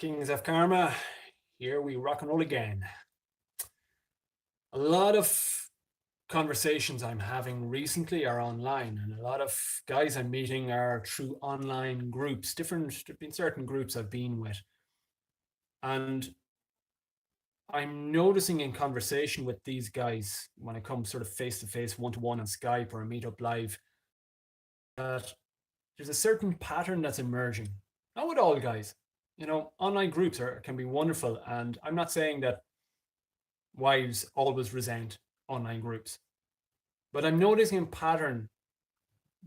Kings of Karma, here we rock and roll again. A lot of conversations I'm having recently are online, and a lot of guys I'm meeting are through online groups, certain groups I've been with. And I'm noticing in conversation with these guys, when I come sort of face to face, one to one on Skype or meet up live, that there's a certain pattern that's emerging. Not with all guys. Online groups can be wonderful, and I'm not saying that wives always resent online groups. But I'm noticing a pattern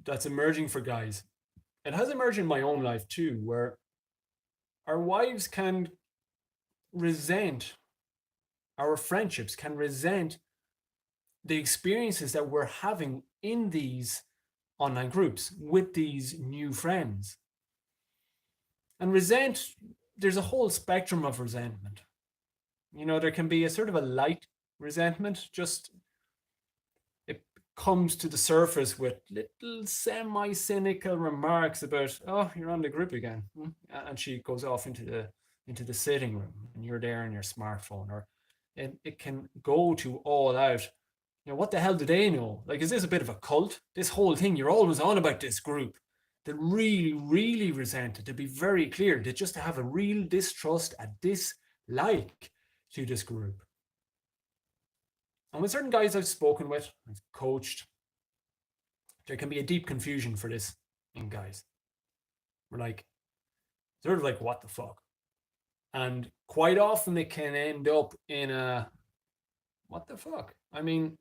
that's emerging for guys. It has emerged in my own life too, where our wives can resent our friendships, can resent the experiences that we're having in these online groups with these new friends. And there's a whole spectrum of resentment. There can be a sort of a light resentment, just it comes to the surface with little semi-cynical remarks about, oh, you're on the group again. And she goes off into the sitting room and you're there on your smartphone. Or it can go to all out. What the hell do they know? Like, is this a bit of a cult? This whole thing, you're always on about this group. That really, really resent it, to be very clear, that just to have a real distrust, a dislike to this group. And with certain guys I've spoken with, I've coached, there can be a deep confusion for this in guys. We're like, sort of like, what the fuck? And quite often it can end up in a, what the fuck? I mean,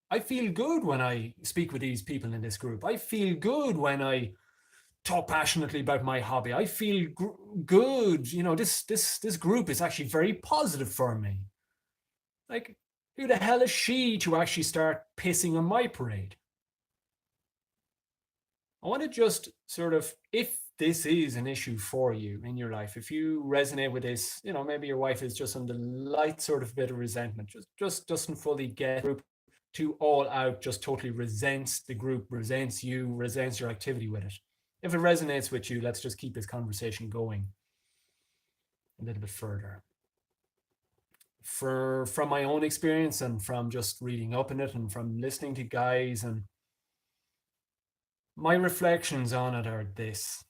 I feel good when I speak with these people in this group. I feel good when I talk passionately about my hobby. I feel good. This group is actually very positive for me. Like, who the hell is she to actually start pissing on my parade? I want to just sort of, if this is an issue for you in your life, if you resonate with this, maybe your wife is just on the light sort of bit of resentment, just doesn't fully get the group to all out, just totally resents the group, resents you, resents your activity with it. If it resonates with you, let's just keep this conversation going a little bit further. From my own experience and from just reading up on it and from listening to guys, and my reflections on it are this.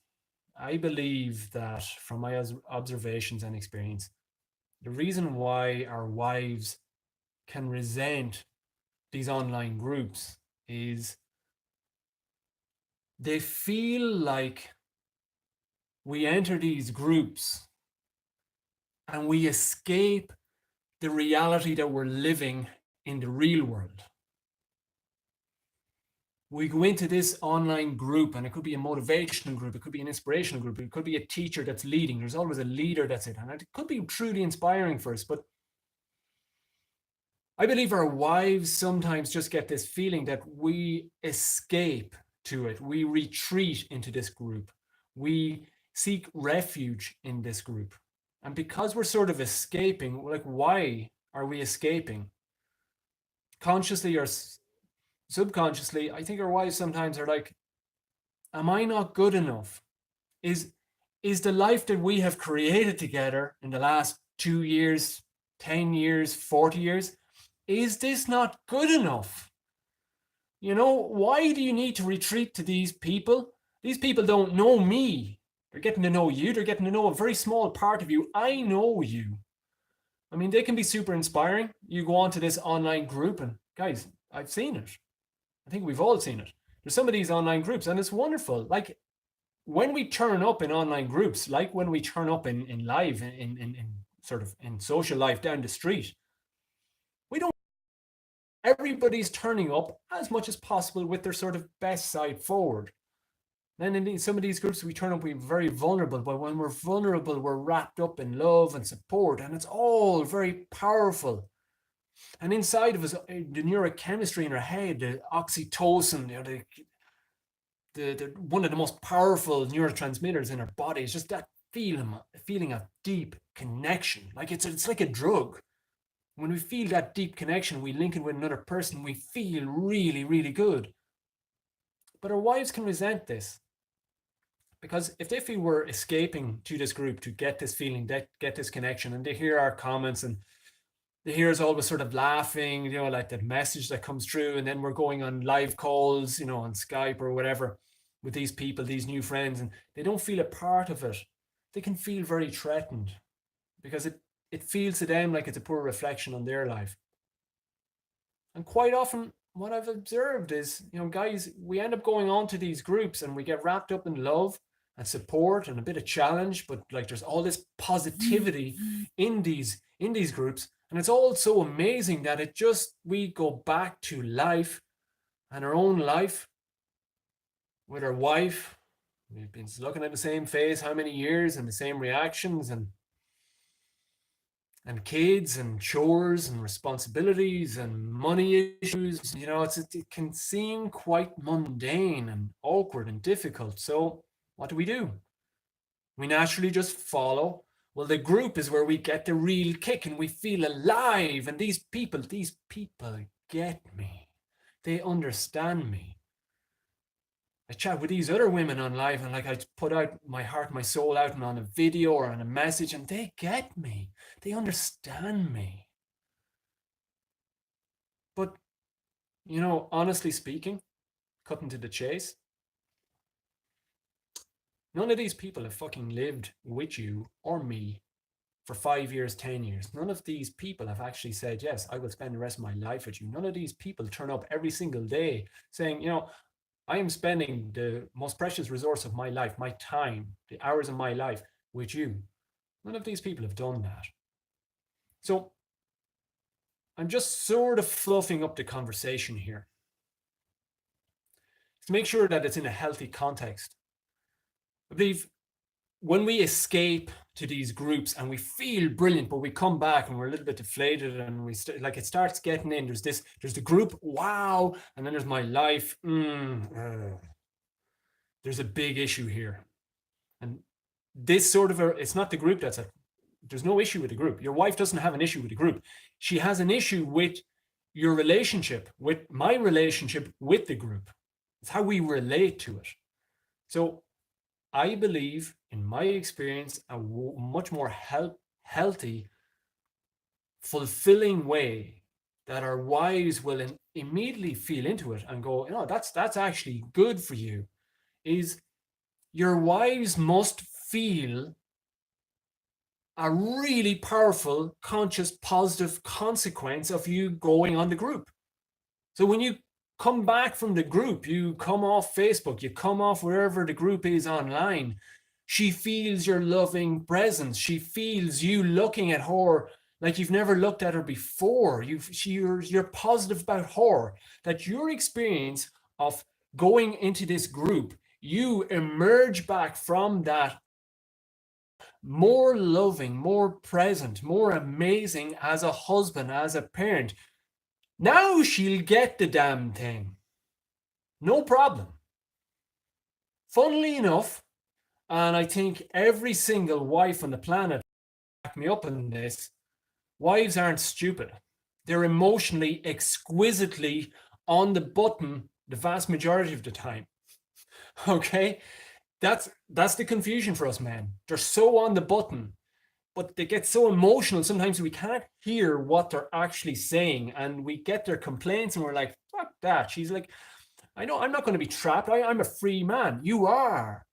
I believe that from my observations and experience, the reason why our wives can resent these online groups is they feel like we enter these groups and we escape the reality that we're living in the real world. We go into this online group, and it could be a motivational group, it could be an inspirational group, it could be a teacher that's leading. There's always a leader that's it, and it could be truly inspiring for us. But I believe our wives sometimes just get this feeling that we escape to it. We retreat into this group. We seek refuge in this group. And because we're sort of escaping, like, why are we escaping? Consciously or subconsciously, I think our wives sometimes are like, am I not good enough? Is the life that we have created together in the last 2 years, 10 years, 40 years, is this not good enough? Why do you need to retreat to these people? These people don't know me. They're getting to know you. They're getting to know a very small part of you. I know you. I mean, they can be super inspiring. You go on to this online group, and guys, I've seen it. I think we've all seen it. There's some of these online groups, and it's wonderful. Like, when we turn up in online groups, like when we turn up in live, in sort of in social life down the street, everybody's turning up as much as possible with their sort of best side forward. Then in some of these groups, we turn up, we're very vulnerable. But when we're vulnerable, we're wrapped up in love and support, and it's all very powerful. And inside of us, the neurochemistry in our head, the oxytocin, the one of the most powerful neurotransmitters in our body, is just that feeling of deep connection. Like it's like a drug. When we feel that deep connection, we link it with another person, we feel really, really good. But our wives can resent this Because if they feel we're escaping to this group to get this feeling, get this connection, and they hear our comments and they hear us always sort of laughing, like the message that comes through, and then we're going on live calls, on Skype or whatever with these people, these new friends, and they don't feel a part of it, they can feel very threatened because it feels to them like it's a poor reflection on their life. And quite often, what I've observed is, guys, we end up going on to these groups and we get wrapped up in love and support and a bit of challenge, but like there's all this positivity in these groups, and it's all so amazing that we go back to life and our own life with our wife. We've been looking at the same face how many years, and the same reactions, and kids and chores and responsibilities and money issues. It can seem quite mundane and awkward and difficult. So what do? We naturally just follow. Well, the group is where we get the real kick and we feel alive. And these people get me. They understand me. I chat with these other women on live, and I put out my heart, my soul out on a video or on a message, and they get me. They understand me. But, honestly speaking, cutting to the chase, none of these people have fucking lived with you or me for 5 years, 10 years. None of these people have actually said, yes, I will spend the rest of my life with you. None of these people turn up every single day saying, I am spending the most precious resource of my life, my time, the hours of my life with you. None of these people have done that. So I'm just sort of fluffing up the conversation here to make sure that it's in a healthy context. I believe when we escape to these groups and we feel brilliant, but we come back and we're a little bit deflated, and it starts getting in. There's the group, wow, and then there's my life. There's a big issue here, and this sort of it's not the group there's no issue with the group. Your wife doesn't have an issue with the group. She has an issue with your relationship, with my relationship with the group. It's how we relate to it. So I believe, in my experience, a much more healthy, fulfilling way that our wives will immediately feel into it and go, that's actually good for you, is your wives must feel a really powerful, conscious, positive consequence of you going on the group. So when you come back from the group, you come off Facebook, you come off wherever the group is online, she feels your loving presence. She feels you looking at her like you've never looked at her before. You're positive about her, that your experience of going into this group, you emerge back from that more loving, more present, more amazing as a husband, as a parent. Now she'll get the damn thing. No problem. Funnily enough, and I think every single wife on the planet back me up on this, wives aren't stupid. They're emotionally exquisitely on the button the vast majority of the time. Okay? That's the confusion for us men. They're so on the button, but they get so emotional sometimes we can't hear what they're actually saying, and we get their complaints and we're like, fuck that. She's like, I know I'm not going to be trapped. I'm a free man. You are.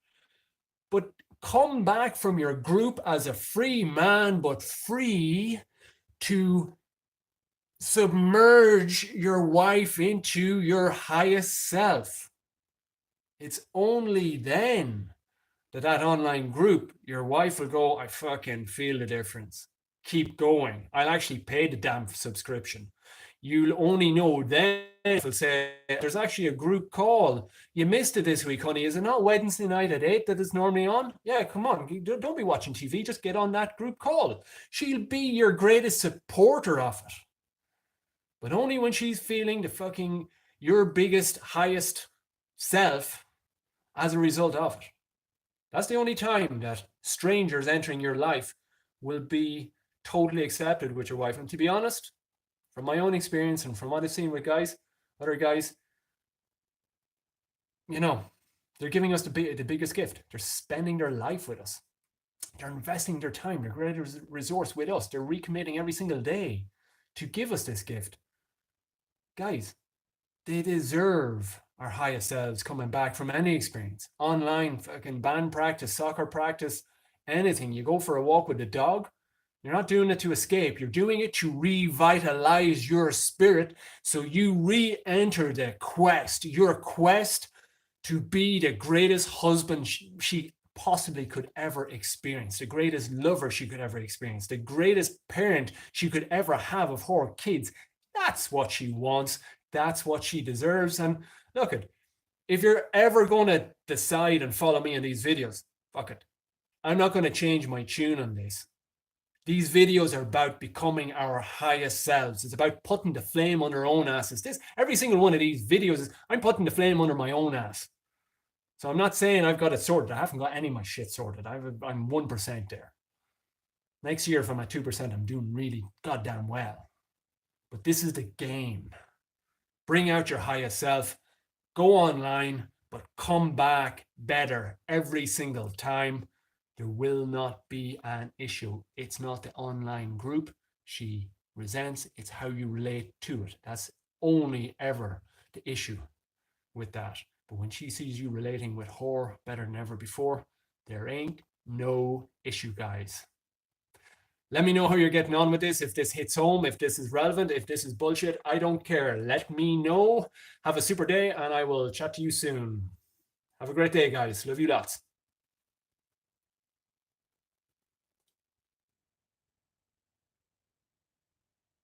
But come back from your group as a free man, but free to submerge your wife into your highest self. It's only then that online group, your wife will go, I fucking feel the difference. Keep going. I'll actually pay the damn subscription. You'll only know then if will say, there's actually a group call. You missed it this week, honey. Is it not Wednesday night at 8 that it's normally on? Yeah, come on. Don't be watching TV. Just get on that group call. She'll be your greatest supporter of it. But only when she's feeling your biggest, highest self as a result of it. That's the only time that strangers entering your life will be totally accepted with your wife. And to be honest, from my own experience and from what I've seen with other guys, They're giving us the biggest gift. They're spending their life with us. They're investing their time, their greatest resource with us. They're recommitting every single day to give us this gift. Guys, they deserve our highest selves coming back from any experience. Online, fucking band practice, soccer practice, anything. You go for a walk with the dog. You're not doing it to escape. You're doing it to revitalize your spirit so you re-enter the quest, your quest to be the greatest husband she possibly could ever experience, the greatest lover she could ever experience, the greatest parent she could ever have of her kids. That's what she wants. That's what she deserves. And look, if you're ever going to decide and follow me in these videos, fuck it. I'm not going to change my tune on this. These videos are about becoming our highest selves. It's about putting the flame under our own asses. Every single one of these videos is, I'm putting the flame under my own ass. So I'm not saying I've got it sorted. I haven't got any of my shit sorted. I'm 1% there. Next year, if I'm at 2%, I'm doing really goddamn well. But this is the game. Bring out your highest self. Go online, but come back better every single time. There will not be an issue. It's not the online group she resents. It's how you relate to it. That's only ever the issue with that. But when she sees you relating with her better than ever before, there ain't no issue, guys. Let me know how you're getting on with this. If this hits home, if this is relevant, if this is bullshit, I don't care. Let me know. Have a super day, and I will chat to you soon. Have a great day, guys. Love you lots.